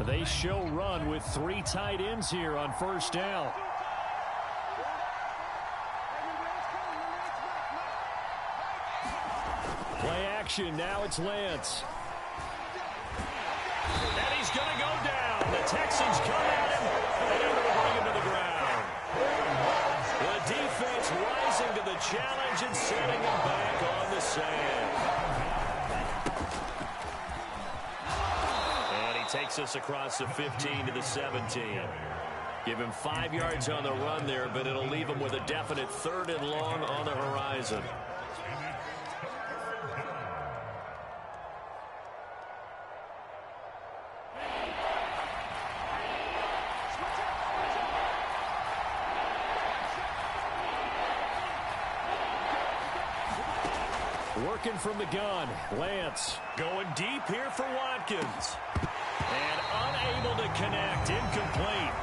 They show run with 3 tight ends here on first down. Play action. Now it's Lance. And he's going to go down. The Texans come at him, and they're going to bring him to the ground. The defense rising to the challenge and setting him back on the sand. And he takes us across the 15 to the 17. Give him 5 yards on the run there, but it'll leave him with a definite 3rd and long on the horizon. Working from the gun, Lance going deep here for Watkins. And unable to connect, incomplete.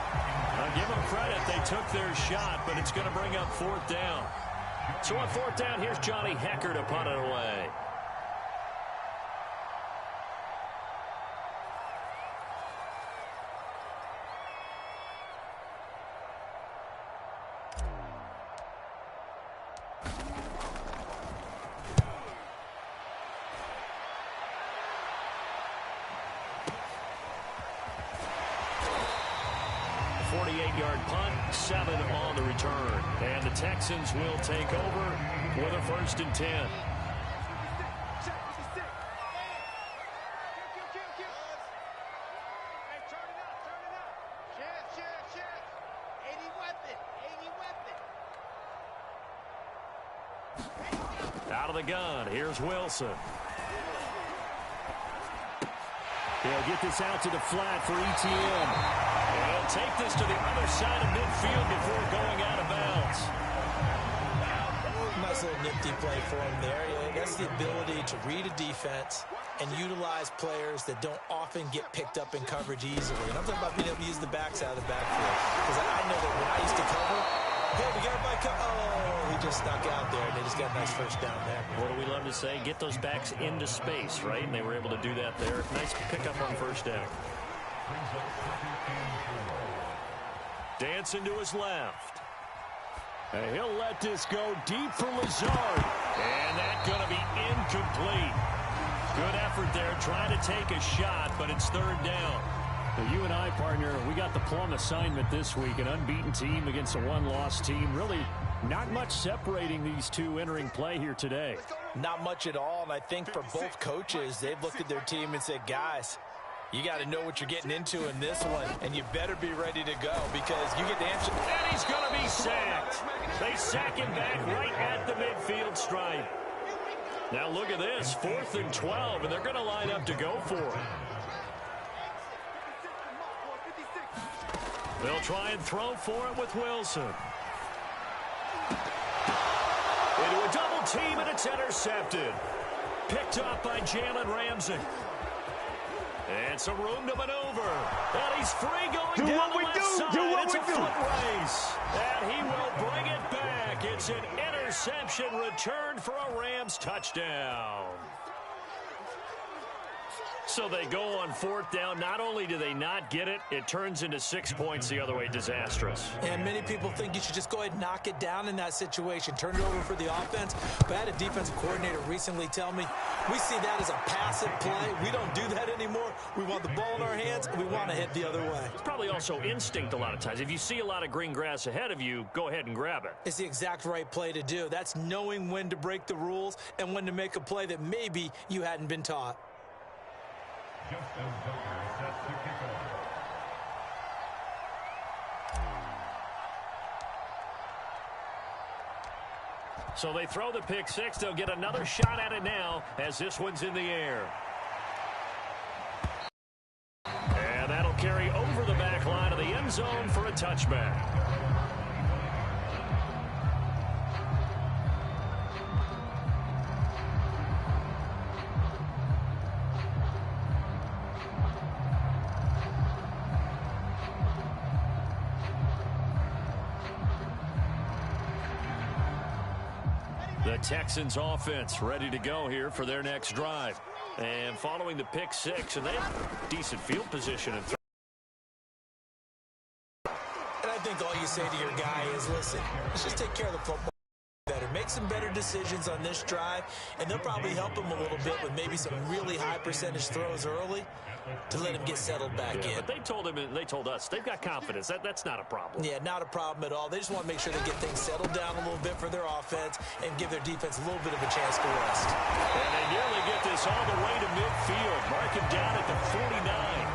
Now give them credit, they took their shot, but it's going to bring up 4th down. So on 4th down, here's Johnny Hecker to punt it away. Punt, 7 on the return. And the Texans will take over with a 1st and 10. Out of the gun, here's Wilson. He'll get this out to the flat for ETN. He'll take this to the other side of midfield before going out of bounds. Nice little nifty play for him there. That's the ability to read a defense and utilize players that don't often get picked up in coverage easily. And I'm talking about being able to use the backs out of the backfield. Because I know that when I used to cover, hey, we got everybody cover. Oh, he just stuck out there, and they just got a nice 1st down there. What do we love to say? Get those backs into space, right? And they were able to do that there. Nice pickup on 1st down. Dancing to his left. And he'll let this go deep for Lazard. And that's going to be incomplete. Good effort there, trying to take a shot, but it's 3rd down. Well, you and I, partner, we got the plum assignment this week. An unbeaten team against a 1-loss team. Really not much separating these two entering play here today. Not much at all, and I think for both coaches, they've looked at their team and said, guys, you got to know what you're getting into in this one, and you better be ready to go because you get the answer. And he's going to be sacked. They sack him back right at the midfield stripe. Now look at this, 4th and 12, and they're going to line up to go for it. They'll try and throw for it with Wilson. Into a double team, and it's intercepted. Picked up by Jalen Ramsey. And some room to maneuver. And he's free going down the left side. It's a foot race. And he will bring it back. It's an interception returned for a Rams touchdown. So they go on 4th down. Not only do they not get it, it turns into 6 points the other way. Disastrous. And many people think you should just go ahead and knock it down in that situation. Turn it over for the offense. But I had a defensive coordinator recently tell me, we see that as a passive play. We don't do that anymore. We want the ball in our hands, and we want to head the other way. It's probably also instinct a lot of times. If you see a lot of green grass ahead of you, go ahead and grab it. It's the exact right play to do. That's knowing when to break the rules and when to make a play that maybe you hadn't been taught. So they throw the pick 6. They'll get another shot at it now as this one's in the air. And that'll carry over the back line of the end zone for a touchback. The Texans offense ready to go here for their next drive. And following the pick 6, and they have decent field position and think all you say to your guy is, listen, let's just take care of the football better. Make some better decisions on this drive, and they'll probably help him a little bit with maybe some really high percentage throws early to let him get settled back in. But they told us, they've got confidence. That's not a problem. Yeah, not a problem at all. They just want to make sure they get things settled down a little bit for their offense and give their defense a little bit of a chance to rest. And they nearly get this all the way to midfield. Mark him down at the 49.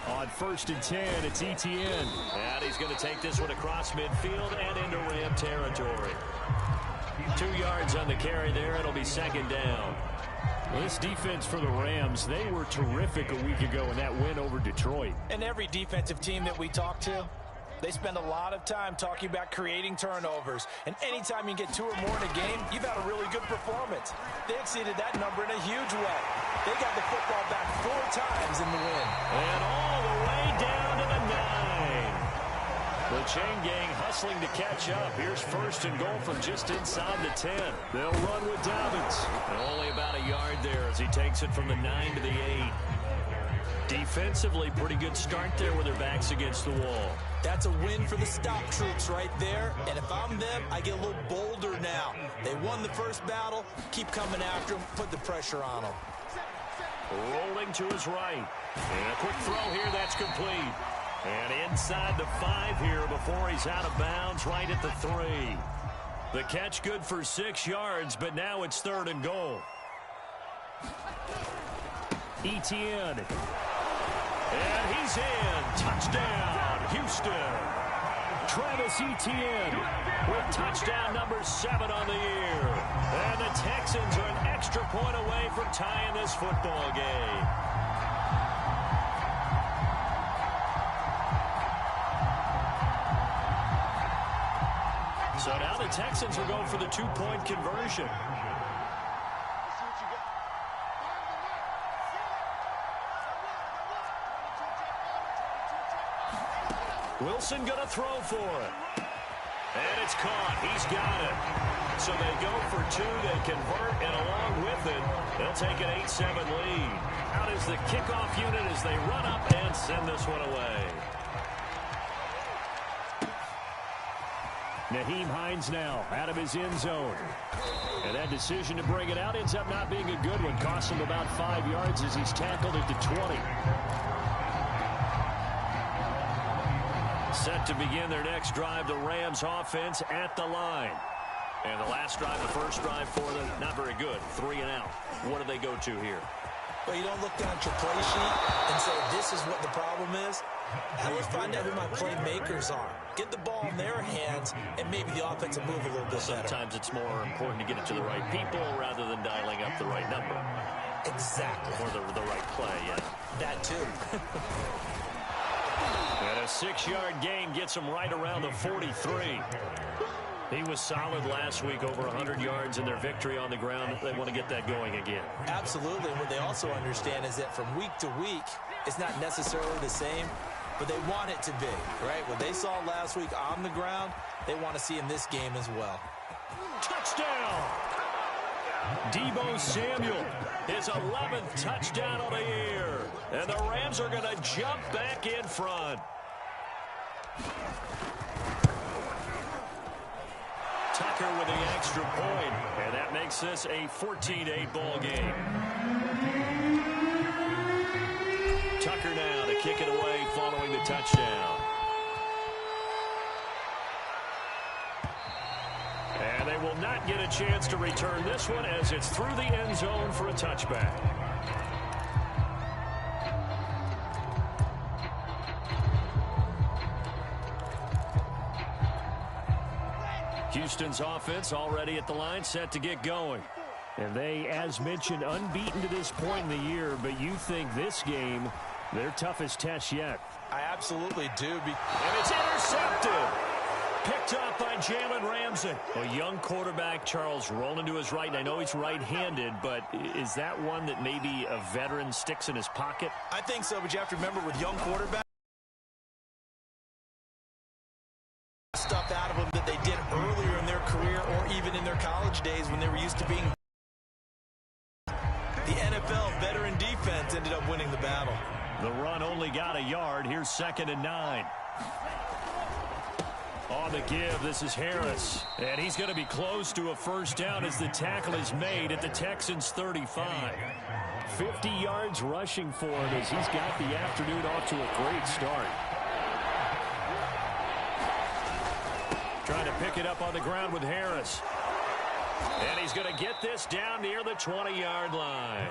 On 1st and 10, it's Etienne. And he's going to take this one across midfield and into Ram territory. 2 yards on the carry there. It'll be 2nd down. Well, this defense for the Rams, they were terrific a week ago in that win over Detroit. And every defensive team that we talk to, they spend a lot of time talking about creating turnovers. And anytime you get 2 or more in a game, you've had a really good performance. They exceeded that number in a huge way. They got the football back 4 times in the win. And all the way down to the 9. The chain gang hustling to catch up. Here's 1st and goal from just inside the 10. They'll run with Dobbins. And only about a yard there as he takes it from the 9 to the 8. Defensively, pretty good start there with their backs against the wall. That's a win for the stop troops right there. And if I'm them, I get a little bolder now. They won the first battle. Keep coming after them. Put the pressure on them. Rolling to his right. And a quick throw here. That's complete. And inside the 5 here before he's out of bounds right at the 3. The catch good for 6 yards, but now it's 3rd and goal. Etienne. And he's in. Touchdown, Houston. Travis Etienne with touchdown number 7 on the year. And the Texans are an extra point away from tying this football game. So now the Texans are going for the 2-point conversion. Wilson going to throw for it. And it's caught. He's got it. So they go for 2. They convert, and along with it, they'll take an 8-7 lead. Out is the kickoff unit as they run up and send this one away. Nyheim Hines now out of his end zone. And that decision to bring it out ends up not being a good one. Costs him about 5 yards as he's tackled at the 20. Set to begin their next drive, the Rams offense at the line. And the last drive, the first drive for them, not very good. 3 and out. What do they go to here? Well, you don't look down at your play sheet and say, this is what the problem is. Now let's find out who my playmakers are. Get the ball in their hands, and maybe the offense will move a little bit better. Sometimes it's more important to get it to the right people rather than dialing up the right number. Exactly. Or the right play, yeah. That too. And a 6-yard gain gets him right around the 43. He was solid last week, over 100 yards in their victory on the ground. They want to get that going again. Absolutely. And what they also understand is that from week to week, it's not necessarily the same, but they want it to be, right? What they saw last week on the ground, they want to see in this game as well. Touchdown! Deebo Samuel, his 11th touchdown of the year. And the Rams are going to jump back in front. Tucker with the extra point, and that makes this a 14-8 ball game. Tucker now to kick it away following the touchdown. And they will not get a chance to return this one as it's through the end zone for a touchback. Houston's offense already at the line, set to get going. And they, as mentioned, unbeaten to this point in the year, but you think this game, their toughest test yet. I absolutely do. And it's intercepted. Picked up by Jalen Ramsey. A young quarterback, Charles, rolling to his right. And I know he's right-handed, but is that one that maybe a veteran sticks in his pocket? I think so, but you have to remember with young quarterbacks, stuff out of them that they did earlier in their career or even in their college days when they were used to being. The NFL veteran defense ended up winning only got a yard. Here's 2nd and 9. On the give, this is Harris. And he's going to be close to a first down as the tackle is made at the Texans' 35. 50 yards rushing for him as he's got the afternoon off to a great start. Trying to pick it up on the ground with Harris. And he's going to get this down near the 20-yard line.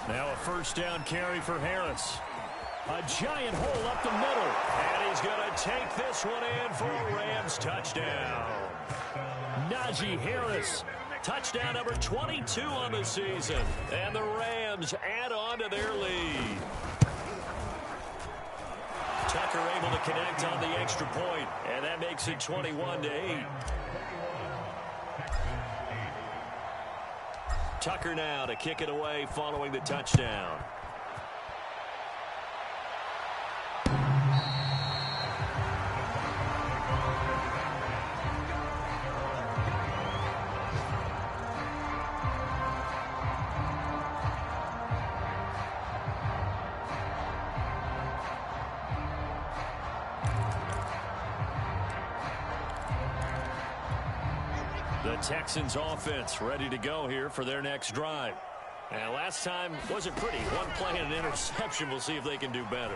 Now a first down carry for Harris. A giant hole up the middle. And he's going to take this one in for a Rams touchdown. Najee Harris, touchdown number 22 on the season. And the Rams add on to their lead. Tucker able to connect on the extra point, and that makes it 21-8. Tucker now to kick it away following the touchdown. The Texans offense ready to go here for their next drive. And last time wasn't pretty. One play and an interception. We'll see if they can do better.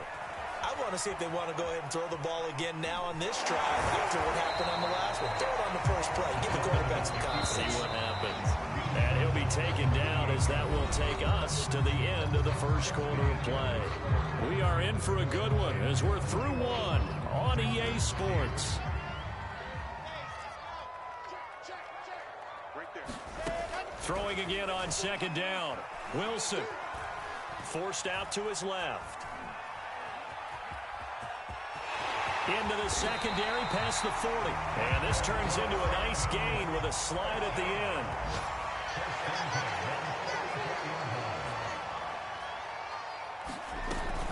I want to see if they want to go ahead and throw the ball again now on this drive after what happened on the last one. Throw it on the first play. Give the quarterback some confidence. See what happens. And he'll be taken down as that will take us to the end of the first quarter of play. We are in for a good one as we're through one on EA Sports. Throwing again on second down. Wilson forced out to his left. Into the secondary past the 40. And this turns into a nice gain with a slide at the end.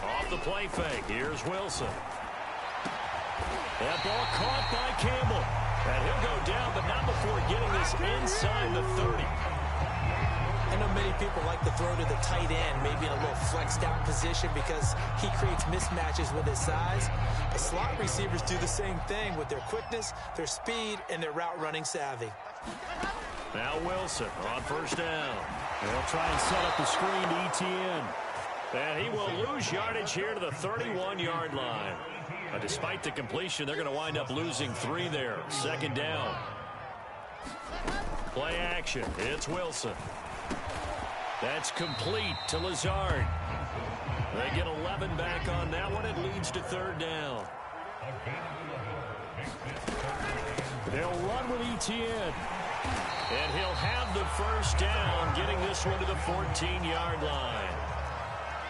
Off the play fake. Here's Wilson. That ball caught by Campbell. And he'll go down, but not before getting this inside the 30. I know many people like to throw to the tight end, maybe in a little flexed out position because he creates mismatches with his size. But slot receivers do the same thing with their quickness, their speed, and their route running savvy. Now Wilson on first down. They'll try and set up the screen to ETN. And he will lose yardage here to the 31-yard line. Despite the completion, they're going to wind up losing 3 there. Second down. Play action. It's Wilson. That's complete to Lazard. They get 11 back on that one. It leads to third down. They'll run with ETN. And he'll have the first down, getting this one to the 14-yard line.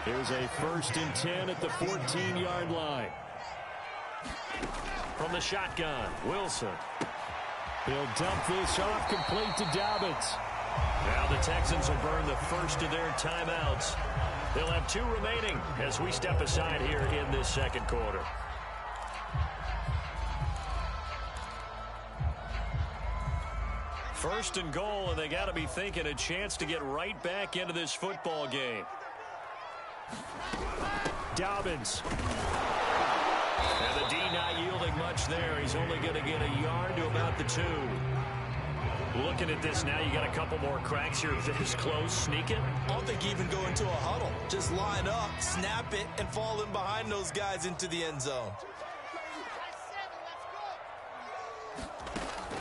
Here's a 1st and 10 at the 14-yard line. From the shotgun, Wilson. He'll dump this off, complete to Dobbins. Now the Texans will burn the first of their timeouts. They'll have 2 remaining as we step aside here in this second quarter. First and goal, and they got to be thinking a chance to get right back into this football game. Dobbins. And the D not yielding much there. He's only going to get a yard to about the 2. Looking at this now, you got a couple more cracks here this close. Sneak it. I don't think you even go into a huddle. Just line up, snap it, and fall in behind those guys into the end zone.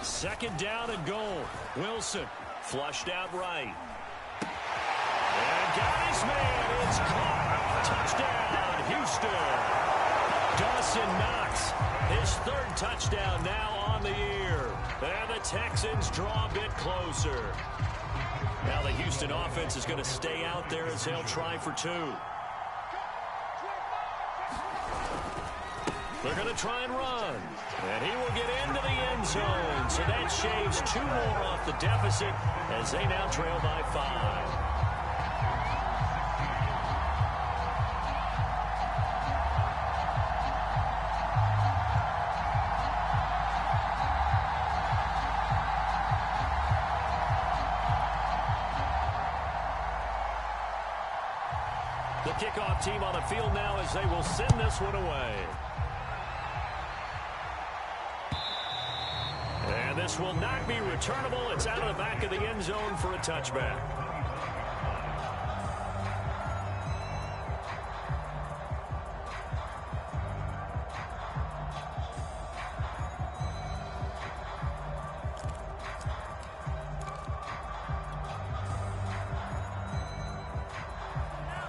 Second down and goal. Wilson flushed out right. And guys, man, it's caught. Touchdown, Houston. Dawson Knox, his 3rd touchdown now on the year. And the Texans draw a bit closer. Now the Houston offense is going to stay out there as they'll try for 2. They're going to try and run. And he will get into the end zone. So that shaves 2 more off the deficit as they now trail by 5. kickoff team on the field now as they will send this one away. And this will not be returnable. It's out of the back of the end zone for a touchback.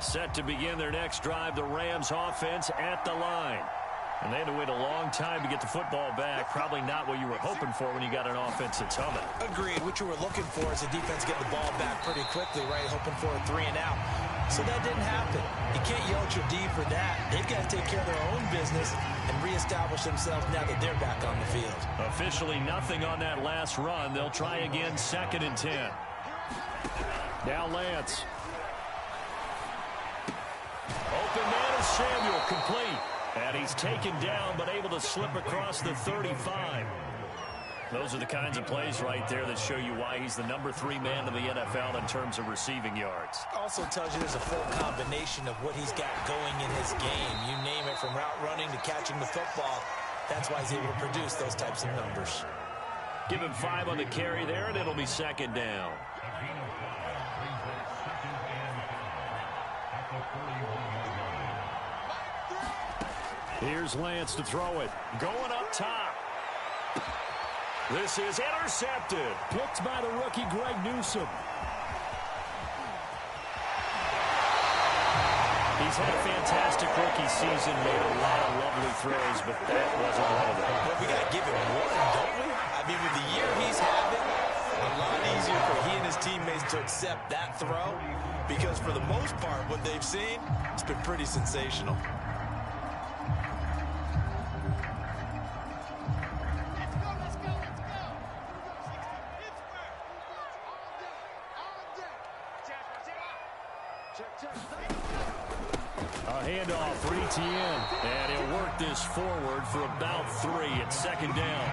Set to begin their next drive, the Rams offense at the line. And they had to wait a long time to get the football back. Probably not what you were hoping for when you got an offense that's humming. Agreed. What you were looking for is the defense getting the ball back pretty quickly, right? Hoping for a 3 and out. So that didn't happen. You can't yell at your D for that. They've got to take care of their own business and reestablish themselves now that they're back on the field. Officially nothing on that last run. They'll try again, 2nd and 10. Now Lance. Open man is Samuel, complete. And he's taken down, but able to slip across the 35. Those are the kinds of plays right there that show you why he's the number 3 man in the NFL in terms of receiving yards. Also tells you there's a full combination of what he's got going in his game. You name it, from route running to catching the football. That's why he's able to produce those types of numbers. Give him 5 on the carry there, and it'll be 2nd down. Here's Lance to throw it. Going up top. This is intercepted. Picked by the rookie, Greg Newsome. He's had a fantastic rookie season, made a lot of lovely throws, but that wasn't one of them. Well, we got to give him one, don't we? I mean, with the year he's having, a lot easier for he and his teammates to accept that throw, because for the most part, what they've seen, it's been pretty sensational. A handoff for Etienne, and he'll work this forward for about 3 at 2nd down.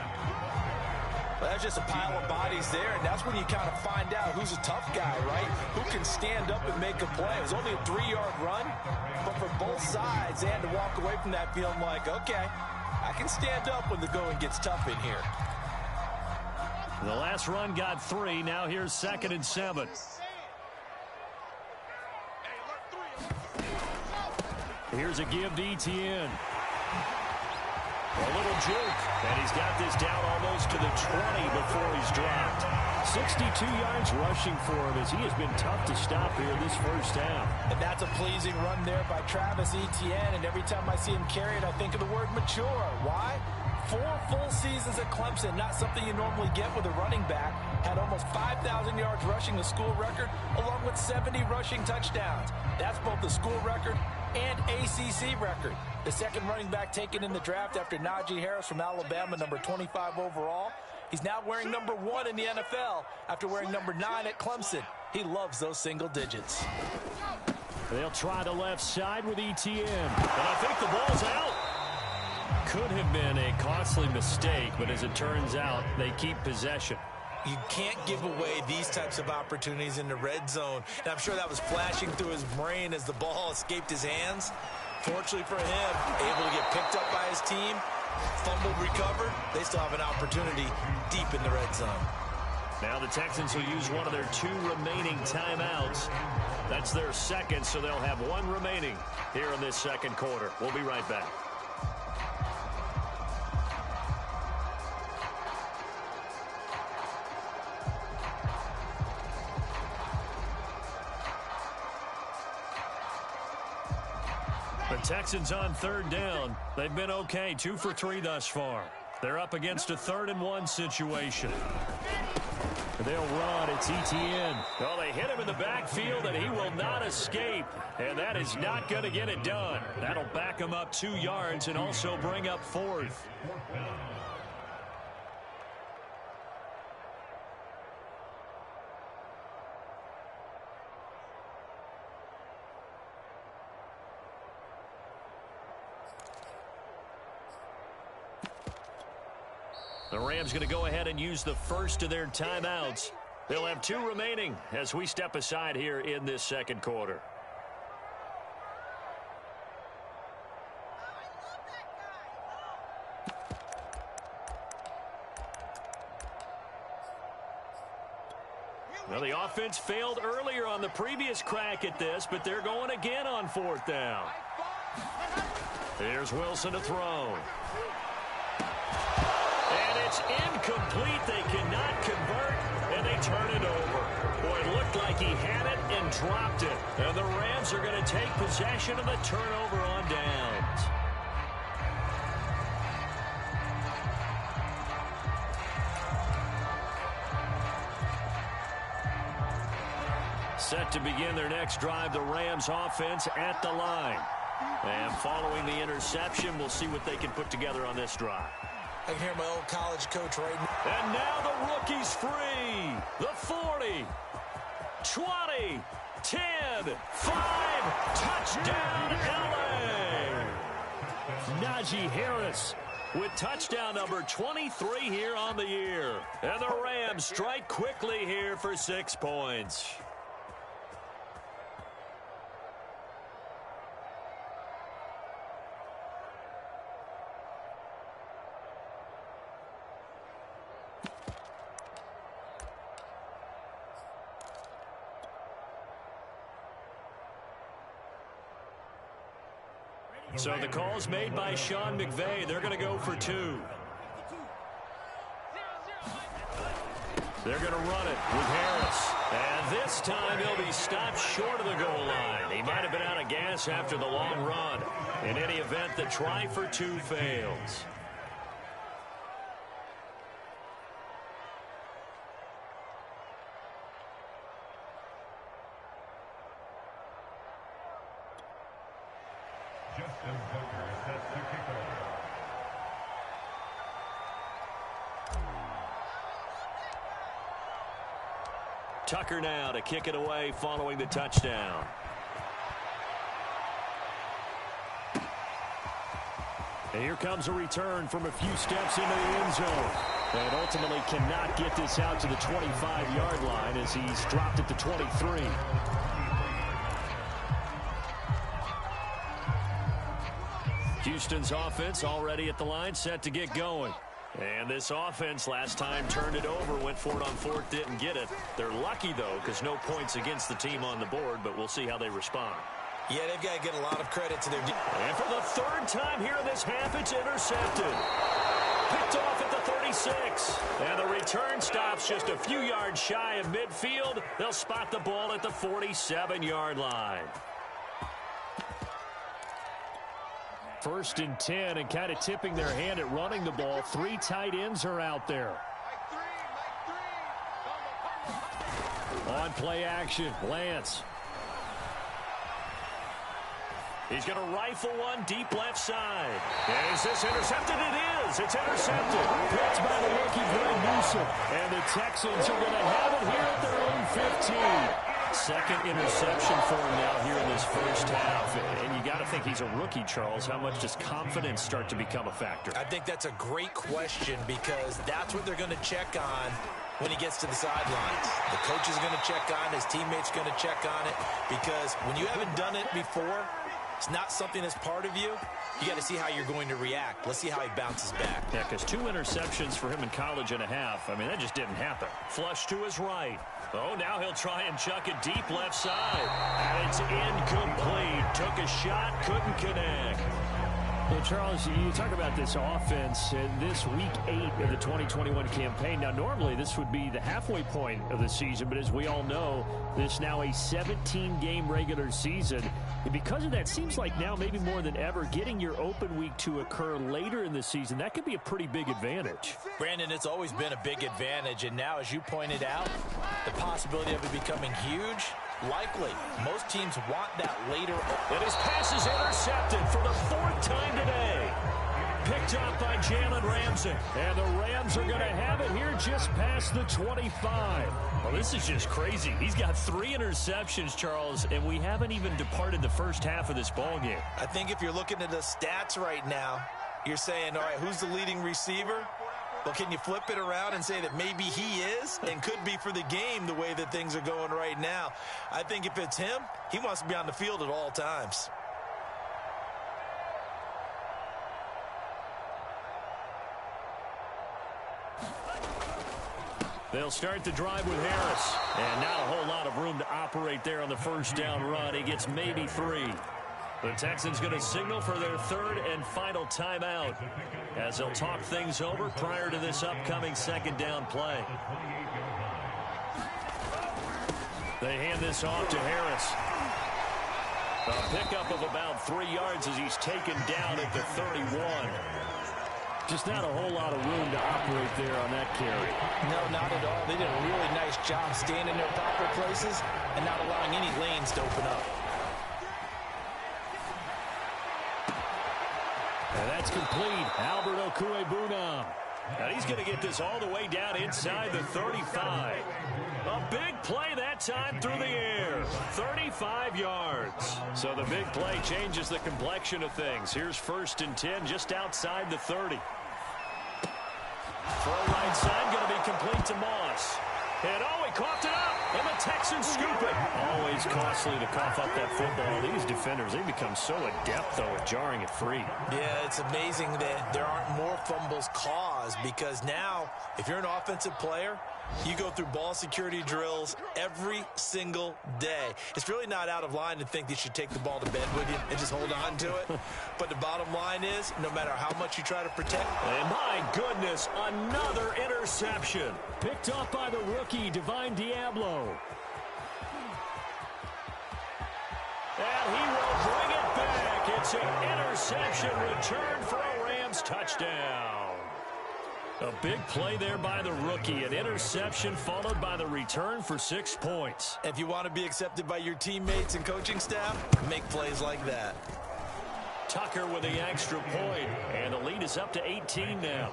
Well, that's just a pile of bodies there, and that's when you kind of find out who's a tough guy, right? Who can stand up and make a play. It was only a 3-yard run, but for both sides, they had to walk away from that feeling like, okay, I can stand up when the going gets tough in here. The last run got 3. Now here's 2nd and 7. Here's a give to Etienne. A little juke, and he's got this down almost to the 20 before he's dropped. 62 yards rushing for him as he has been tough to stop here this first half. And that's a pleasing run there by Travis Etienne, and every time I see him carry it, I think of the word mature. Why? 4 full seasons at Clemson, not something you normally get with a running back. Had almost 5,000 yards rushing, the school record, along with 70 rushing touchdowns. That's both the school record and ACC record. The second running back taken in the draft after Najee Harris from Alabama, number 25 overall. He's now wearing number 1 in the NFL after wearing number 9 at Clemson. He loves those single digits. They'll try the left side with Etienne. And I think the ball's out. Could have been a costly mistake, but as it turns out, they keep possession. You can't give away these types of opportunities in the red zone. And I'm sure that was flashing through his brain as the ball escaped his hands. Fortunately for him, able to get picked up by his team, fumbled, recovered. They still have an opportunity deep in the red zone. Now the Texans will use one of their 2 remaining timeouts. That's their second, so they'll have 1 remaining here in this second quarter. We'll be right back. The Texans on 3rd down. They've been okay, 2 for 3 thus far. They're up against a 3rd and 1 situation. They'll run. It's Etienne. Well, they hit him in the backfield, and he will not escape. And that is not going to get it done. That'll back him up 2 yards and also bring up 4th. The Rams going to go ahead and use the first of their timeouts. They'll have 2 remaining as we step aside here in this second quarter. Well, the offense failed earlier on the previous crack at this, but they're going again on 4th down. Here's Wilson to throw. And it's incomplete. They cannot convert, and they turn it over. Boy, it looked like he had it and dropped it. And the Rams are going to take possession of the turnover on downs. Set to begin their next drive, the Rams offense at the line. And following the interception, we'll see what they can put together on this drive. I can hear my old college coach right now. And now the rookie's free. The 40, 20, 10, 5, touchdown LA. Najee Harris with touchdown number 23 here on the year. And the Rams strike quickly here for 6 points. So the call's made by Sean McVay. They're going to go for 2. They're going to run it with Harris. And this time he'll be stopped short of the goal line. He might have been out of gas after the long run. In any event, the try for 2 fails. Tucker now to kick it away following the touchdown. And here comes a return from a few steps into the end zone. And ultimately cannot get this out to the 25-yard line as he's dropped it to 23. Houston's offense already at the line, set to get going. And this offense last time turned it over, went for it on 4th, didn't get it. They're lucky, though, because no points against the team on the board, but we'll see how they respond. Yeah, they've got to get a lot of credit to their And for the 3rd time here in this half, it's intercepted. Picked off at the 36. And the return stops just a few yards shy of midfield. They'll spot the ball at the 47-yard line. 1st and 10, and kind of tipping their hand at running the ball. 3 tight ends are out there. On play action, Lance. He's going to rifle one deep left side. And is this intercepted? It is. It's intercepted. Picked by the rookie, Greg Newsome. And the Texans are going to have it here at their own 15. 2nd interception for him now here in this first half. And you got to think he's a rookie, Charles. How much does confidence start to become a factor? I think that's a great question because that's what they're going to check on when he gets to the sidelines. The coach is going to check on, his teammates going to check on it, because when you haven't done it before, it's not something that's part of you. You got to see how you're going to react. Let's see how he bounces back. Yeah, because 2 interceptions for him in college and a half. I mean, that just didn't happen. Flush to his right. Oh, now he'll try and chuck it deep left side. And it's incomplete. Took a shot, couldn't connect. Well, Charles, you talk about this offense this week 8 of the 2021 campaign. Now, normally this would be the halfway point of the season, but as we all know, this now a 17-game regular season. And because of that, seems like now maybe more than ever, getting your open week to occur later in the season, that could be a pretty big advantage. Brandon, it's always been a big advantage, and now, as you pointed out, the possibility of it becoming huge, likely. Most teams want that later. And his pass is intercepted for the 4th time today. Picked up by Jalen Ramsey. And the Rams are going to have it here just past the 25. Well, this is just crazy. He's got 3 interceptions, Charles, and we haven't even departed the first half of this ballgame. I think if you're looking at the stats right now, you're saying, all right, who's the leading receiver? Well, can you flip it around and say that maybe he is and could be for the game the way that things are going right now? I think if it's him, he wants to be on the field at all times. They'll start the drive with Harris. And not a whole lot of room to operate there on the first down run. He gets maybe 3. The Texans going to signal for their third and final timeout as they'll talk things over prior to this upcoming second down play. They hand this off to Harris. A pickup of about 3 yards as he's taken down at the 31. Just not a whole lot of room to operate there on that carry. No, not at all. They did a really nice job staying in their proper places and not allowing any lanes to open up. And that's complete. Albert Okwuegbunam. And he's going to get this all the way down inside the 35. A big play that time through the air. 35 yards. So the big play changes the complexion of things. Here's 1st and 10 just outside the 30. Throw right side going to be complete to Moss. And oh, he coughed it up. And the Texans scoop it. Always costly to cough up that football. These defenders, they become so adept, though, at jarring it free. Yeah, it's amazing that there aren't more fumbles caused because now, if you're an offensive player, you go through ball security drills every single day. It's really not out of line to think that you should take the ball to bed with you and just hold on to it. But the bottom line is, no matter how much you try to protect. And my goodness, another interception. Picked off by the rookie, Divine Diablo. And he will bring it back. It's an interception return for a Rams touchdown. A big play there by the rookie. An interception followed by the return for 6 points. If you want to be accepted by your teammates and coaching staff, make plays like that. Tucker with the extra point. And the lead is up to 18 now.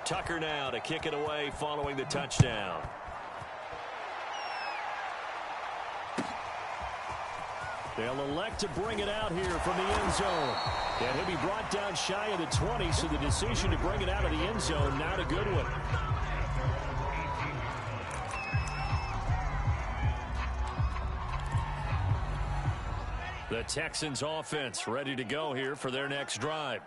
Tucker now to kick it away following the touchdown. They'll elect to bring it out here from the end zone. And he'll be brought down shy of the 20, so the decision to bring it out of the end zone, not a good one. The Texans offense ready to go here for their next drive.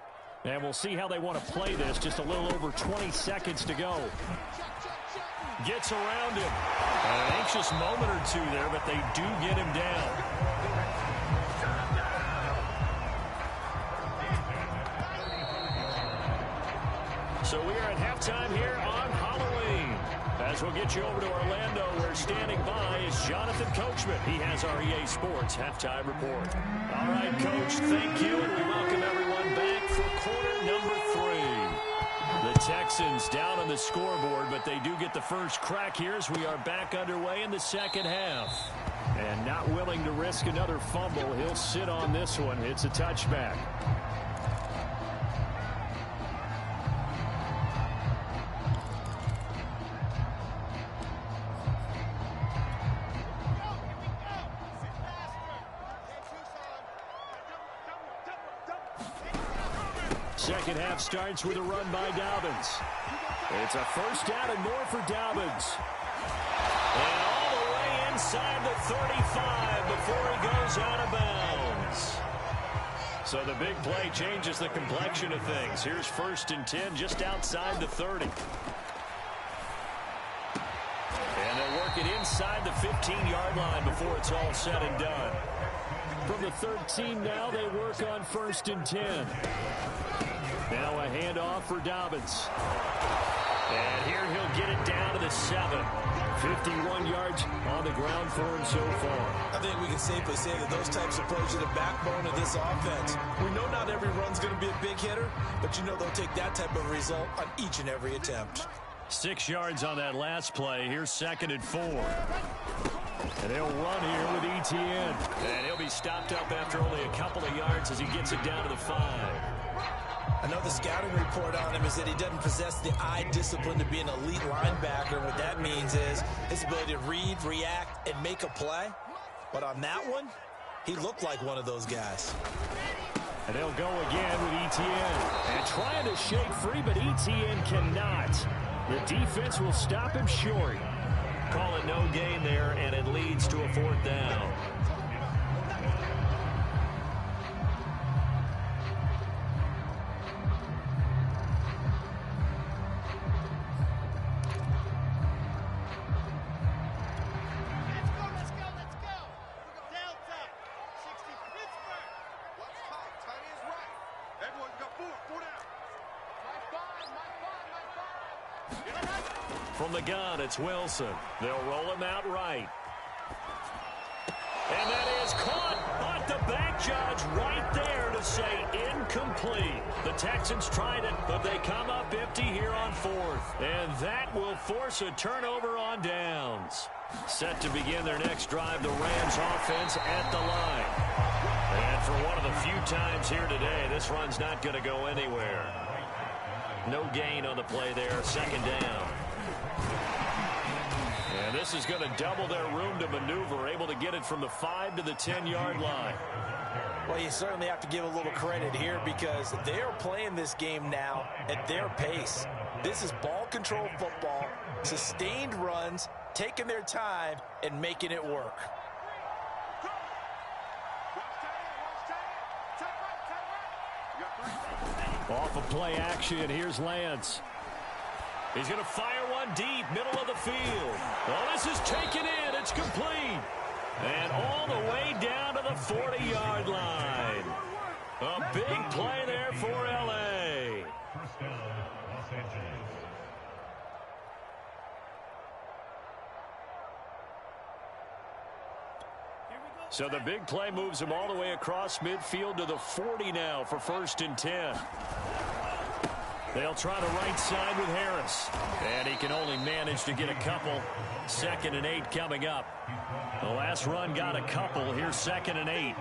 And we'll see how they want to play this. Just a little over 20 seconds to go. Gets around him. An anxious moment or two there, but they do get him down. So we are at halftime here on Halloween. As we'll get you over to Orlando, where standing by is Jonathan Coachman. He has our EA Sports halftime report. All right, Coach, thank you, and we welcome everyone back for quarter number 3. The Texans down on the scoreboard, but they do get the first crack here as we are back underway in the second half. And not willing to risk another fumble, he'll sit on this one. It's a touchback. Second half starts with a run by Dobbins. It's a first down and more for Dobbins. And all the way inside the 35 before he goes out of bounds. So the big play changes the complexion of things. Here's 1st and 10 just outside the 30. And they'll work it inside the 15-yard line before it's all said and done. From the 13 now, they work on 1st and 10. Now a handoff for Dobbins. And here he'll get it down to the 7. 51 yards on the ground for him so far. I think we can safely say that those types of plays are the backbone of this offense. We know not every run's going to be a big hitter, but you know they'll take that type of result on each and every attempt. 6 yards on that last play. Here's 2nd and 4. And they'll run here with Etienne. And he'll be stopped up after only a couple of yards as he gets it down to the 5. I know the scouting report on him is that he doesn't possess the eye discipline to be an elite linebacker. What that means is his ability to read, react, and make a play. But on that one, he looked like one of those guys. And they'll go again with Etienne. And trying to shake free, but Etienne cannot. The defense will stop him short. Call it no gain there, and it leads to a 4th down. From the gun, it's Wilson. They'll roll him out right. And that is caught, but the back judge right there to say incomplete. The Texans tried it, but they come up empty here on 4th. And that will force a turnover on downs. Set to begin their next drive, the Rams offense at the line. And for one of the few times here today, this run's not going to go anywhere. No gain on the play there, 2nd down. And this is going to double their room to maneuver, able to get it from the 5 to the 10-yard line. Well, you certainly have to give a little credit here because they're playing this game now at their pace. This is ball control football, sustained runs, taking their time and making it work. Off of play action, here's Lance. He's going to fire one deep, middle of the field. Well, this is taken in. It's complete. And all the way down to the 40-yard line. A big play there for L.A. So the big play moves him all the way across midfield to the 40 now for 1st and 10. They'll try the right side with Harris. And he can only manage to get a couple. 2nd and 8 coming up. The last run got a couple. Here's 2nd and 8.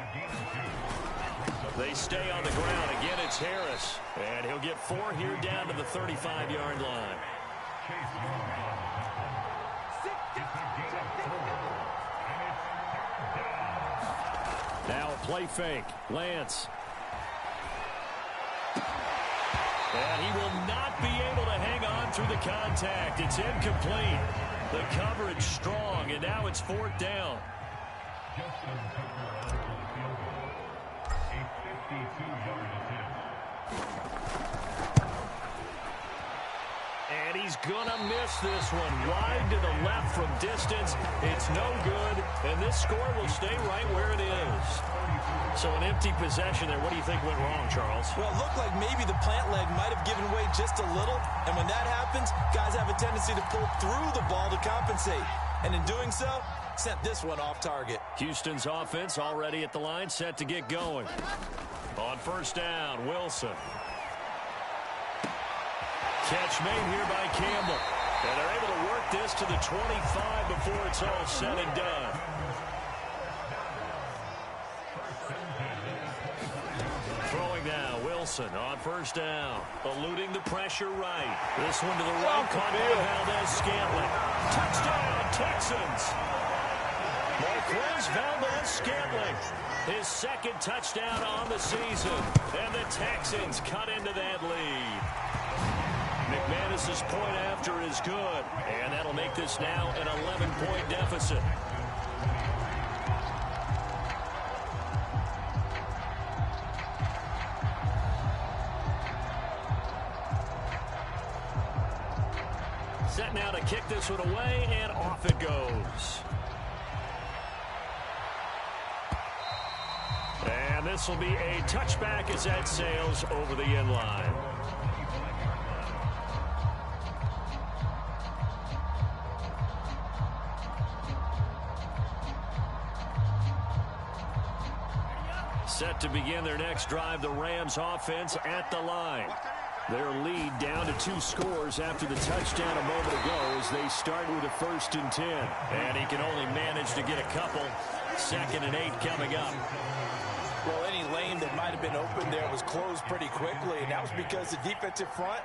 They stay on the ground. Again, it's Harris. And he'll get 4 here down to the 35-yard line. Now a play fake. Lance. And he will not be able to hang on through the contact. It's incomplete. The coverage strong, and now it's 4th down. And he's going to miss this one. Wide to the left from distance. It's no good, and this score will stay right where it is. So an empty possession there. What do you think went wrong, Charles? Well, it looked like maybe the plant leg might have given way just a little. And when that happens, guys have a tendency to pull through the ball to compensate. And in doing so, sent this one off target. Houston's offense already at the line, set to get going. On 1st down, Wilson. Catch made here by Campbell. And they're able to work this to the 25 before it's all said and done. Throwing now, Wilson on 1st down. Eluding the pressure right. This one to the right, caught by Valdez-Scantling. Touchdown, Texans. Marquez Valdez-Scantling. His 2nd touchdown on the season. And the Texans cut into that lead. McManus's point after is good. And that'll make this now an 11-point deficit. Set now to kick this one away, and off it goes. And this will be a touchback as that sails over the end line. Set to begin their next drive, the Rams offense at the line. Their lead down to 2 scores after the touchdown a moment ago as they start with a 1st and 10. And he can only manage to get a couple. 2nd and 8 coming up. Well, any lane that might have been open there was closed pretty quickly, and that was because the defensive front,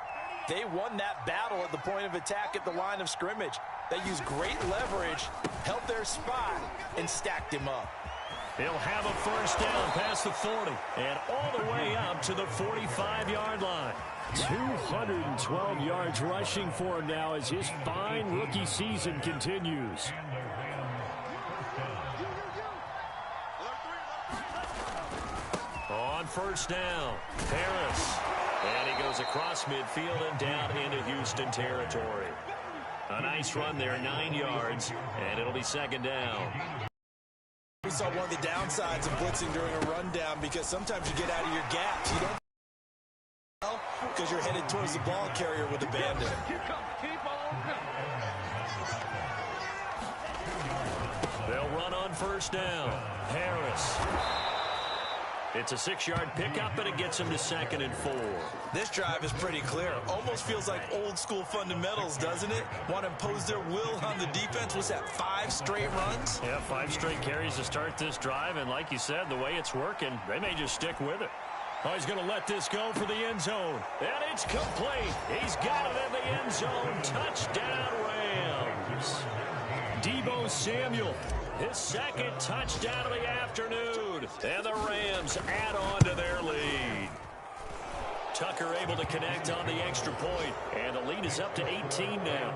they won that battle at the point of attack at the line of scrimmage. They used great leverage, held their spot, and stacked him up. He'll have a first down past the 40 and all the way up to the 45-yard line. 212 yards rushing for him now as his fine rookie season continues. On first down, Harris. And he goes across midfield and down into Houston territory. A nice run there, 9 yards, and it'll be second down. We saw one of the downsides of blitzing during a rundown because sometimes you get out of your gaps. You don't because you're headed towards the ball carrier with the bandit. They'll run on first down. Harris. It's a 6-yard pickup, and it gets him to 2nd and 4. This drive is pretty clear. Almost feels like old-school fundamentals, doesn't it? Want to impose their will on the defense. What's that, 5 straight runs? Yeah, 5 straight carries to start this drive, and like you said, the way it's working, they may just stick with it. Oh, he's going to let this go for the end zone. And it's complete. He's got it in the end zone. Touchdown, Rams. Deebo Samuel, his 2nd touchdown of the afternoon. And the Rams add on to their lead. Tucker able to connect on the extra point. And the lead is up to 18 now.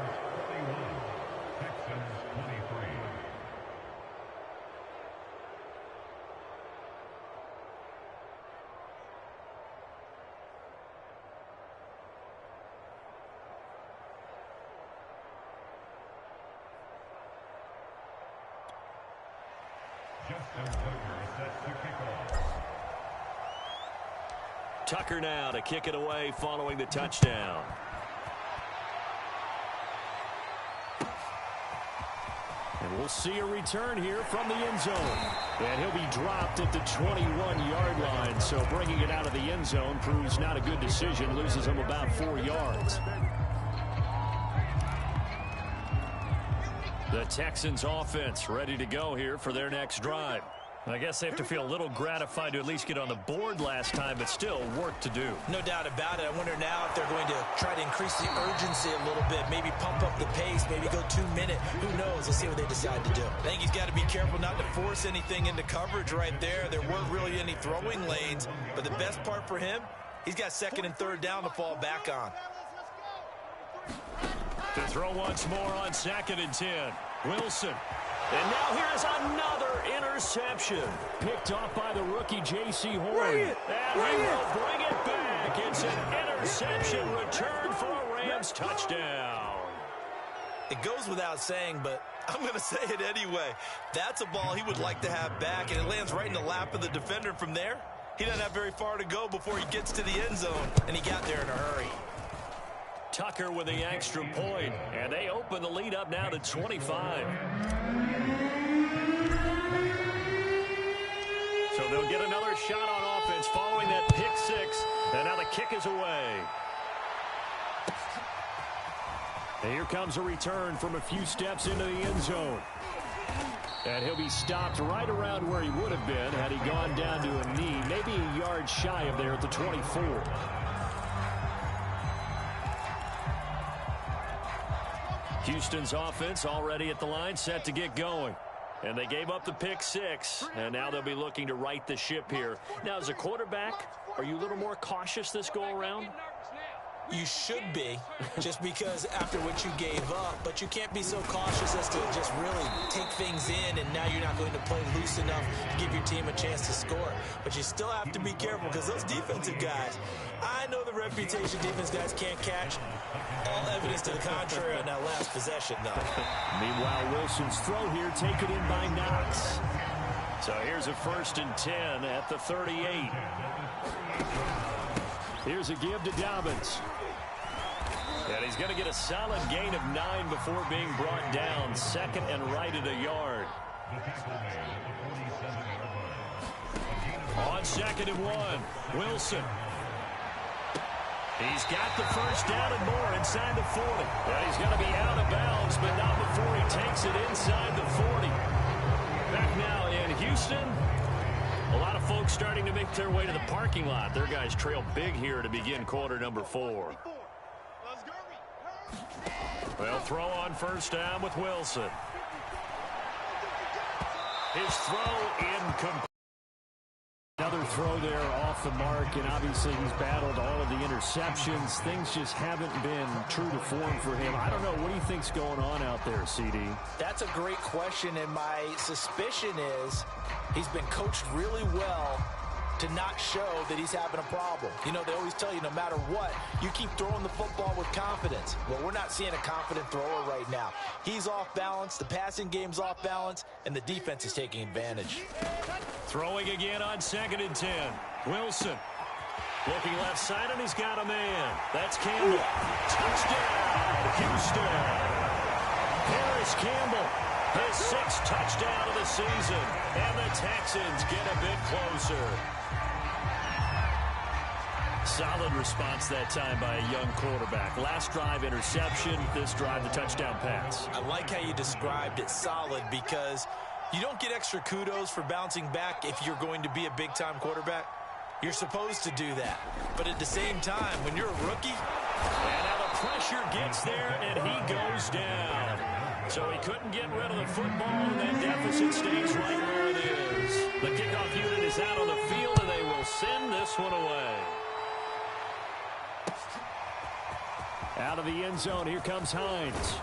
Tucker now to kick it away following the touchdown. And we'll see a return here from the end zone. And he'll be dropped at the 21-yard line. So bringing it out of the end zone proves not a good decision. Loses him about 4 yards. The Texans offense ready to go here for their next drive. I guess they have to feel a little gratified to at least get on the board last time, but still work to do. No doubt about it. I wonder now if they're going to try to increase the urgency a little bit, maybe pump up the pace, maybe go 2-minute. Who knows? Let's see what they decide to do. I think he's got to be careful not to force anything into coverage right there. There weren't really any throwing lanes, but the best part for him, he's got 2nd and 3rd down to fall back on. To throw once more on 2nd and 10. Wilson. And now here's another interception. Picked off by the rookie J.C. Horn. And he will bring it back. It's an interception return for a Rams touchdown. It goes without saying, but I'm going to say it anyway. That's a ball he would like to have back, and it lands right in the lap of the defender from there. He doesn't have very far to go before he gets to the end zone, and he got there in a hurry. Tucker with the extra point, and they open the lead up now to 25. So they'll get another shot on offense following that pick 6, and now the kick is away. And here comes a return from a few steps into the end zone. And he'll be stopped right around where he would have been had he gone down to a knee, maybe a yard shy of there at the 24. Houston's offense already at the line, set to get going. And they gave up the pick 6, and now they'll be looking to right the ship here. Now, as a quarterback, are you a little more cautious this go-around? You should be, just because after what you gave up, but you can't be so cautious as to just really take things in, and now you're not going to play loose enough to give your team a chance to score. But you still have to be careful, because those defensive guys, I know the reputation defense guys can't catch. All evidence to the contrary on that last possession, though. Meanwhile, Wilson's throw here taken in by Knox. So here's a 1st and 10 at the 38. Here's a give to Dobbins. And he's going to get a solid gain of 9 before being brought down. 2nd and right at a yard. On 2nd and 1, Wilson. He's got the first down and more inside the 40. And he's going to be out of bounds, but not before he takes it inside the 40. Back now in Houston. A lot of folks starting to make their way to the parking lot. Their guys trail big here to begin quarter number 4. They'll throw on first down with Wilson. His throw incomplete. Another throw there off the mark, and obviously he's battled all of the interceptions. Things just haven't been true to form for him. I don't know. What do you think's going on out there, CD? That's a great question, and my suspicion is he's been coached really well to not show that he's having a problem. You know, they always tell you no matter what, you keep throwing the football with confidence. Well, we're not seeing a confident thrower right now. He's off balance, the passing game's off balance, and the defense is taking advantage. Throwing again on 2nd and 10. Wilson looking left side, and he's got a man. That's Campbell. Touchdown, Houston. Harris Campbell, his 6th touchdown of the season, and the Texans get a bit closer. Solid response that time by a young quarterback. Last drive, interception. This drive, the touchdown pass. I like how you described it, solid, because you don't get extra kudos for bouncing back if you're going to be a big-time quarterback. You're supposed to do that. But at the same time, when you're a rookie... And now the pressure gets there, and he goes down. So he couldn't get rid of the football, and that deficit stays right where it is. The kickoff unit is out on the field, and they will send this one away. Out of the end zone, here comes Hines.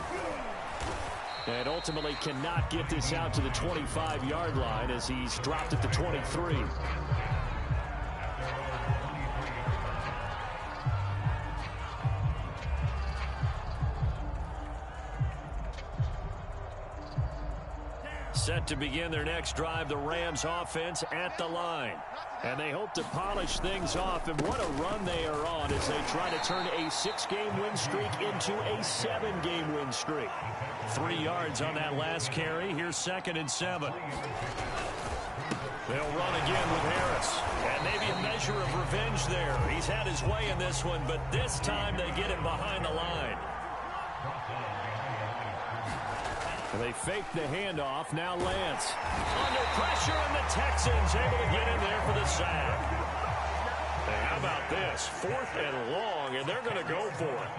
And ultimately cannot get this out to the 25-yard line as he's dropped at the 23. Set to begin their next drive, the Rams offense at the line. And they hope to polish things off, and what a run they are on as they try to turn a 6-game win streak into a 7-game win streak. 3 yards on that last carry. Here's 2nd and 7. They'll run again with Harris. And maybe a measure of revenge there. He's had his way in this one, but this time they get him behind the line. They fake the handoff. Now Lance. Under pressure, and the Texans able to get in there for the sack. And how about this? 4th and long, and they're going to go for it.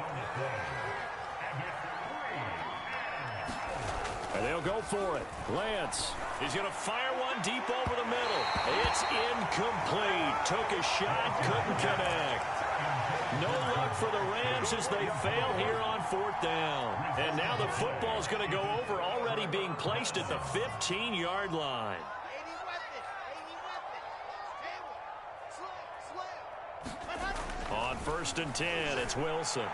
And they'll go for it. Lance. He's going to fire one deep over the middle. It's incomplete. Took a shot, couldn't connect. No luck for the Rams as they fail here on 4th down. And now the football's going to go over, already being placed at the 15-yard line. On 1st and 10, it's Wilson.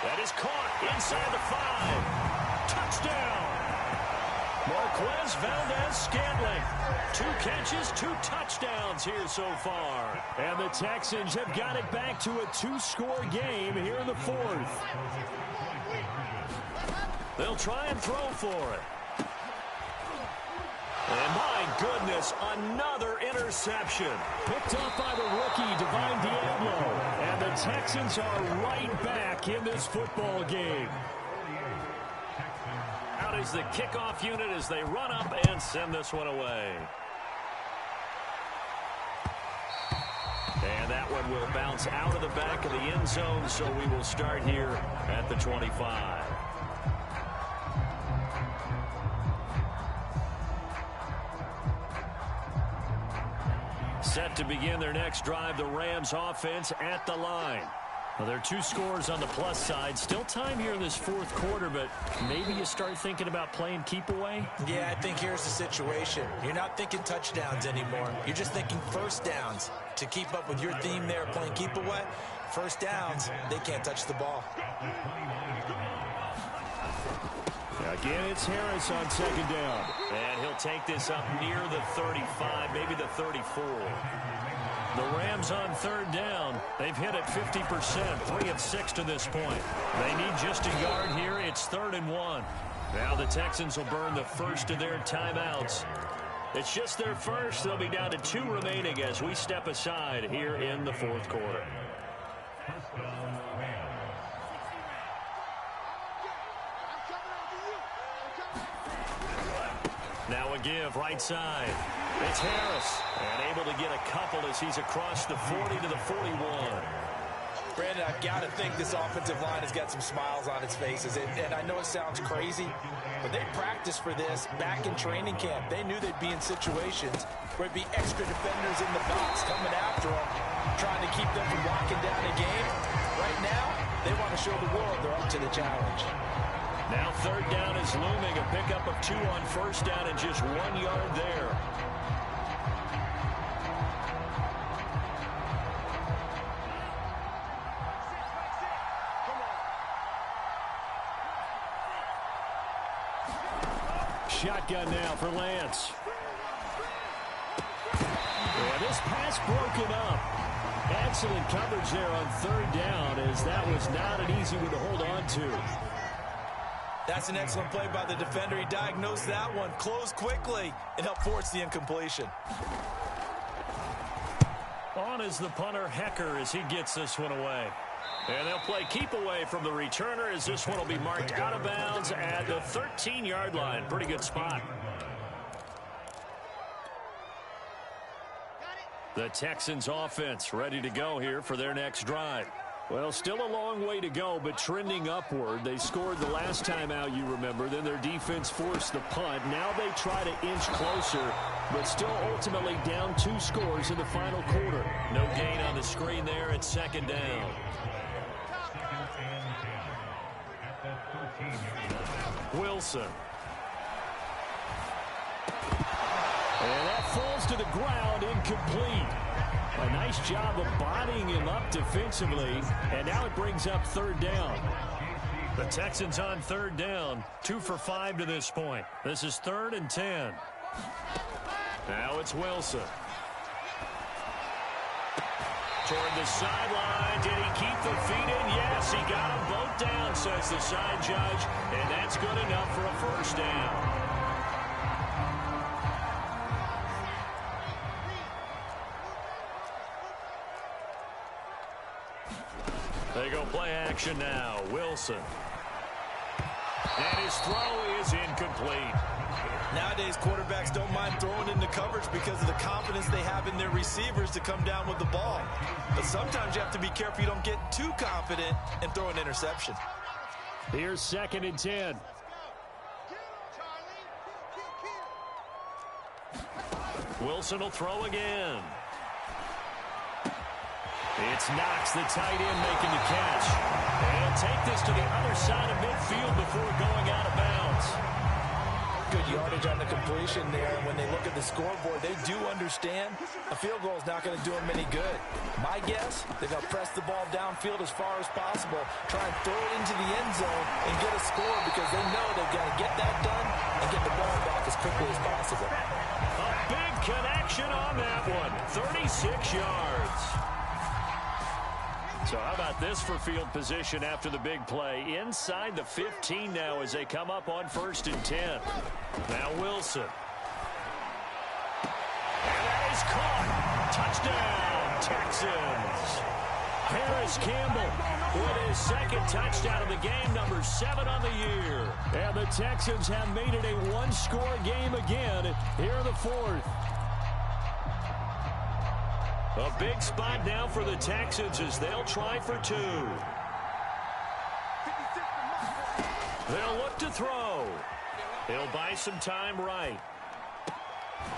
That is caught inside the 5. Touchdown! Marquez Valdez-Scantling. 2 catches, 2 touchdowns here so far. And the Texans have got it back to a 2-score game here in the 4th. They'll try and throw for it. And my goodness, another interception. Picked up by the rookie, Divine Diablo. And the Texans are right back in this football game. Out is the kickoff unit as they run up and send this one away. And that one will bounce out of the back of the end zone, so we will start here at the 25. Set to begin their next drive, the Rams offense at the line. Well, there are 2 scores on the plus side. Still time here in this 4th quarter, but maybe you start thinking about playing keep away? Yeah, I think here's the situation. You're not thinking touchdowns anymore. You're just thinking 1st downs. To keep up with your theme there, playing keep away, 1st downs, they can't touch the ball. Again, it's Harris on 2nd down. And he'll take this up near the 35, maybe the 34. The Rams on 3rd down. They've hit it 50%, 3 of 6 to this point. They need just a yard here. It's 3rd and 1. Now the Texans will burn the first of their timeouts. It's just their first. They'll be down to 2 remaining as we step aside here in the 4th quarter. Now a give right side. It's Harris. And able to get a couple as he's across the 40 to the 41. Brandon, I've got to think this offensive line has got some smiles on its faces. And I know it sounds crazy, but they practiced for this back in training camp. They knew they'd be in situations where it'd be extra defenders in the box coming after them, trying to keep them from locking down a game. Right now, they want to show the world they're up to the challenge. Now third down is looming. A pickup of 2 on first down and just 1 yard there. Shotgun now for Lance. Yeah, this pass broken up. Excellent coverage there on third down, as that was not an easy one to hold on to. That's an excellent play by the defender. He diagnosed that one, closed quickly, and helped force the incompletion. On is the punter, Hecker, as he gets this one away. And they'll play keep away from the returner, as this one will be marked out of bounds at the 13-yard line. Pretty good spot. The Texans offense ready to go here for their next drive. Well, still a long way to go, but trending upward. They scored the last time out, you remember. Then their defense forced the punt. Now they try to inch closer, but still ultimately down 2 scores in the final quarter. No gain on the screen there at second down. Wilson. And that falls to the ground, incomplete. A nice job of bodying him up defensively, and now it brings up third down. The Texans on third down, 2 for 5 to this point. This is 3rd and 10. Now it's Wilson. Toward the sideline. Did he keep the feet in? Yes, he got them both down, says the side judge, and that's good enough for a first down. They go play action now. Wilson. And his throw is incomplete. Nowadays, quarterbacks don't mind throwing into coverage because of the confidence they have in their receivers to come down with the ball. But sometimes you have to be careful you don't get too confident and throw an interception. Here's 2nd and 10. Wilson will throw again. It's Knox, the tight end, making the catch. And he'll take this to the other side of midfield before going out of bounds. Good yardage on the completion there. When they look at the scoreboard, they do understand a field goal is not going to do them any good. My guess, they're going to press the ball downfield as far as possible, try and throw it into the end zone and get a score because they know they've got to get that done and get the ball back as quickly as possible. A big connection on that one. 36 yards. So how about this for field position after the big play? Inside the 15 now as they come up on 1st and 10. Now Wilson. And that is caught. Touchdown, Texans. Harris Campbell with his 2nd touchdown of the game, number 7 on the year. And the Texans have made it a 1-score game again here in the 4th. A big spot now for the Texans as they'll try for 2. They'll look to throw. He'll buy some time right.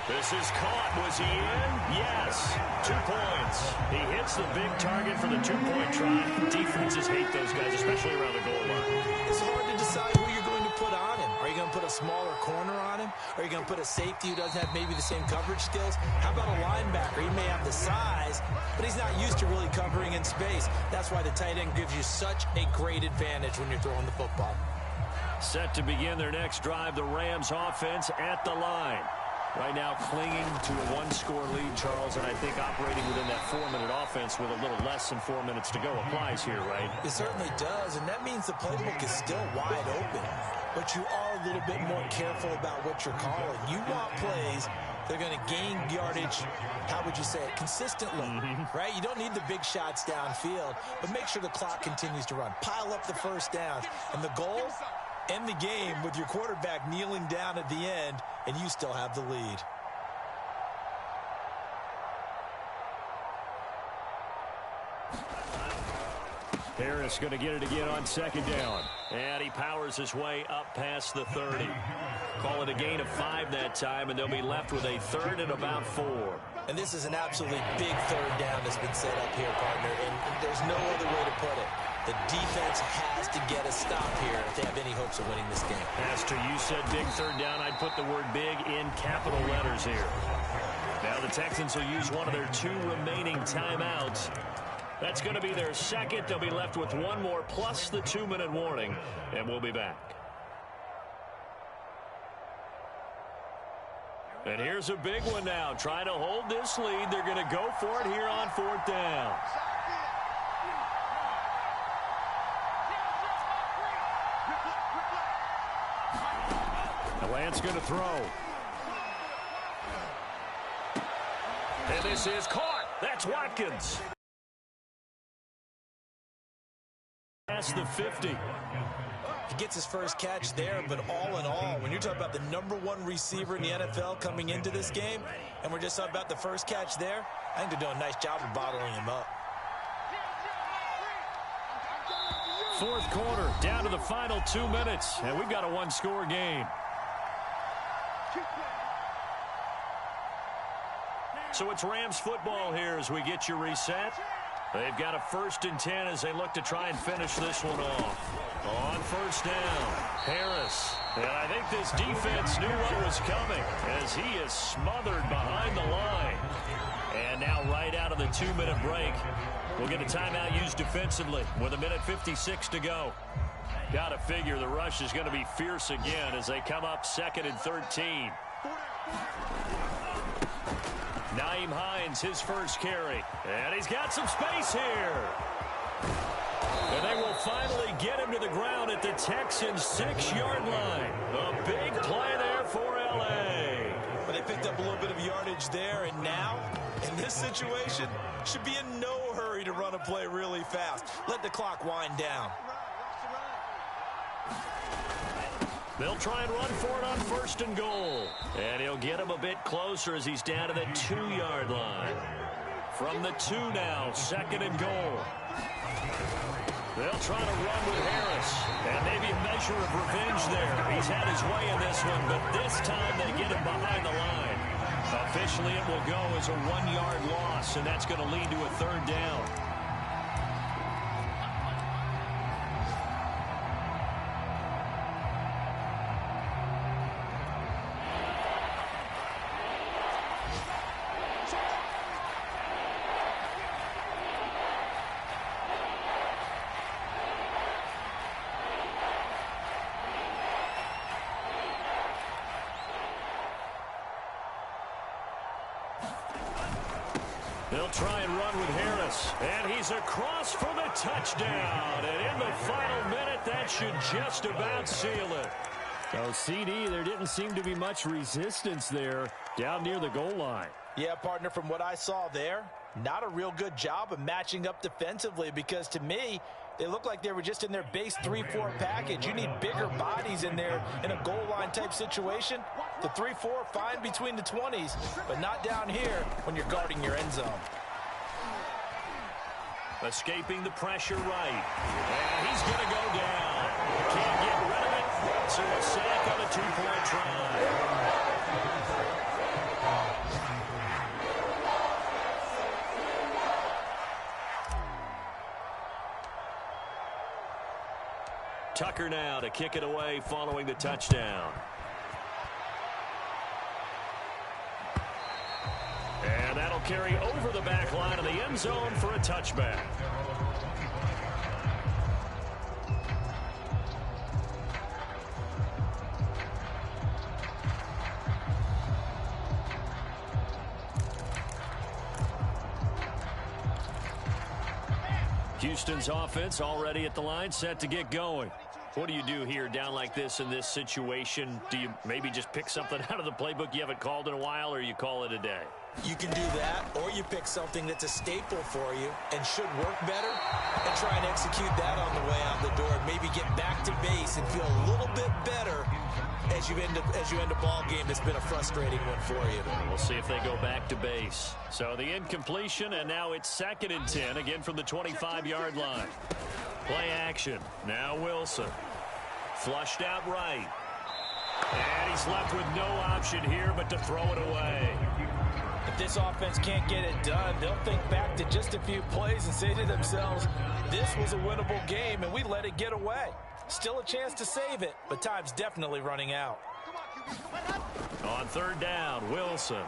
This is caught. Was he in? Yes. 2 points. He hits the big target for the 2-point try. Defenses hate those guys, especially around the goal line. It's hard to decide who you're going to put on him. Are you going to put a smaller corner on him? Are you going to put a safety who doesn't have maybe the same coverage skills? How about a linebacker? He may have the size, but he's not used to really covering in space. That's why the tight end gives you such a great advantage when you're throwing the football. Set to begin their next drive, the Rams offense at the line. Right now clinging to a 1-score lead, Charles, and I think operating within that 4-minute offense with a little less than 4 minutes to go applies here, right? It certainly does, and that means the playbook is still wide open. But you are a little bit more careful about what you're calling. You want plays that are going to gain yardage, how would you say it, consistently, right? You don't need the big shots downfield, but make sure the clock continues to run. Pile up the first down, and the goal, end the game with your quarterback kneeling down at the end, and you still have the lead. Harris going to get it again on second down. And he powers his way up past the 30. Call it a gain of 5 that time, and they'll be left with a third and about 4. And this is an absolutely big third down that's been set up here, partner, and there's no other way to put it. The defense has to get a stop here if they have any hopes of winning this game. Pastor, you said big third down. I'd put the word big in capital letters here. Now the Texans will use one of their 2 remaining timeouts. That's going to be their second. They'll be left with 1 more plus the 2-minute warning, and we'll be back. And here's a big one now. Trying to hold this lead. They're going to go for it here on 4th down. Lance going to throw. And this is caught. That's Watkins. Past the 50. He gets his first catch there, but all in all, when you're talking about the #1 receiver in the NFL coming into this game, and we're just talking about the first catch there, I think they're doing a nice job of bottling him up. 4th quarter, down to the final 2 minutes, and we've got a 1-score game. So it's Rams football here as we get you reset. They've got a 1st and 10 as they look to try and finish this one off. On 1st down, Harris. And I think this defense knew what was coming as he is smothered behind the line. And now right out of the 2-minute break, we'll get a timeout used defensively with 1:56 to go. Got to figure the rush is going to be fierce again as they come up 2nd and 13. Nyheim Hines, his first carry. And he's got some space here. And they will finally get him to the ground at the Texans' 6-yard line. A big play there for L.A. But they picked up a little bit of yardage there, and now, in this situation, should be in no hurry to run a play really fast. Let the clock wind down. They'll try and run for it on 1st and goal. And he'll get him a bit closer as he's down to the 2-yard line. From the 2 now, 2nd and goal. They'll try to run with Harris. And maybe a measure of revenge there. He's had his way in this one, but this time they get him behind the line. Officially, it will go as a 1-yard loss, and that's going to lead to a 3rd down. They'll try and run with Harris. And he's across for the touchdown. And in the final minute, that should just about seal it. So, CD, there didn't seem to be much resistance there down near the goal line. Yeah, partner, from what I saw there, not a real good job of matching up defensively because, to me, they look like they were just in their base 3-4 package. You need bigger bodies in there in a goal line type situation. The 3-4, fine between the 20s, but not down here when you're guarding your end zone. Escaping the pressure right. And he's going to go down. Can't get rid of it. So a sack on a 2-point try. Tucker now to kick it away following the touchdown. And that'll carry over the back line of the end zone for a touchback. Houston's offense already at the line, set to get going. What do you do here down like this in this situation? Do you maybe just pick something out of the playbook you haven't called in a while, or you call it a day? You can do that, or you pick something that's a staple for you and should work better and try and execute that on the way out the door. Maybe get back to base and feel a little bit better as you end a ball game that's been a frustrating one for you. We'll see if they go back to base. So the incompletion, and now it's 2nd and 10, again from the 25-yard line. Play action. Now Wilson. Flushed out right. And he's left with no option here but to throw it away. If this offense can't get it done, they'll think back to just a few plays and say to themselves, this was a winnable game and we let it get away. Still a chance to save it, but time's definitely running out. On third down, Wilson.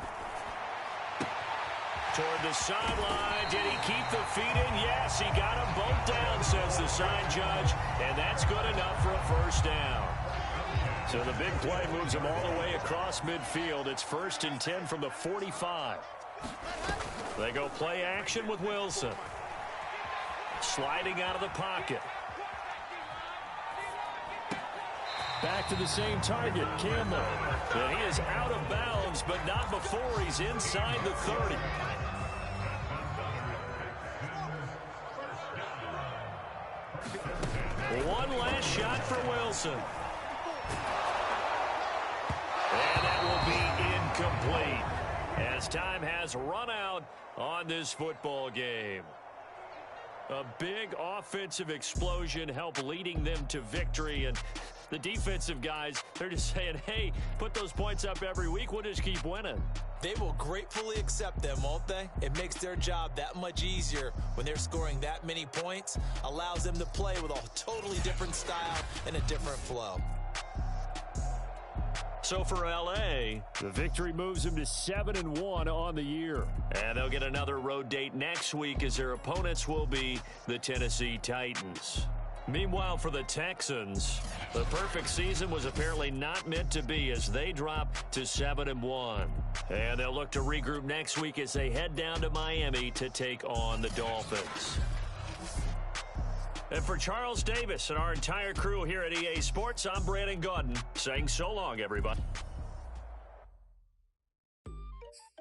Toward the sideline. Did he keep the feet in? Yes, he got them both down, says the sign judge. And that's good enough for a first down. So the big play moves him all the way across midfield. It's 1st and 10 from the 45. They go play action with Wilson. Sliding out of the pocket. Back to the same target, Campbell. And he is out of bounds, but not before he's inside the 30. One last shot for Wilson. And that will be incomplete as time has run out on this football game. A big offensive explosion helped leading them to victory, and the defensive guys, they're just saying, hey, put those points up every week, we'll just keep winning. They will gratefully accept them, won't they? It makes their job that much easier when they're scoring that many points, allows them to play with a totally different style and a different flow. So for L.A., the victory moves them to 7-1 on the year. And they'll get another road date next week as their opponents will be the Tennessee Titans. Meanwhile, for the Texans, the perfect season was apparently not meant to be as they drop to 7-1. And they'll look to regroup next week as they head down to Miami to take on the Dolphins. And for Charles Davis and our entire crew here at EA Sports, I'm Brandon Gaudin saying so long, everybody.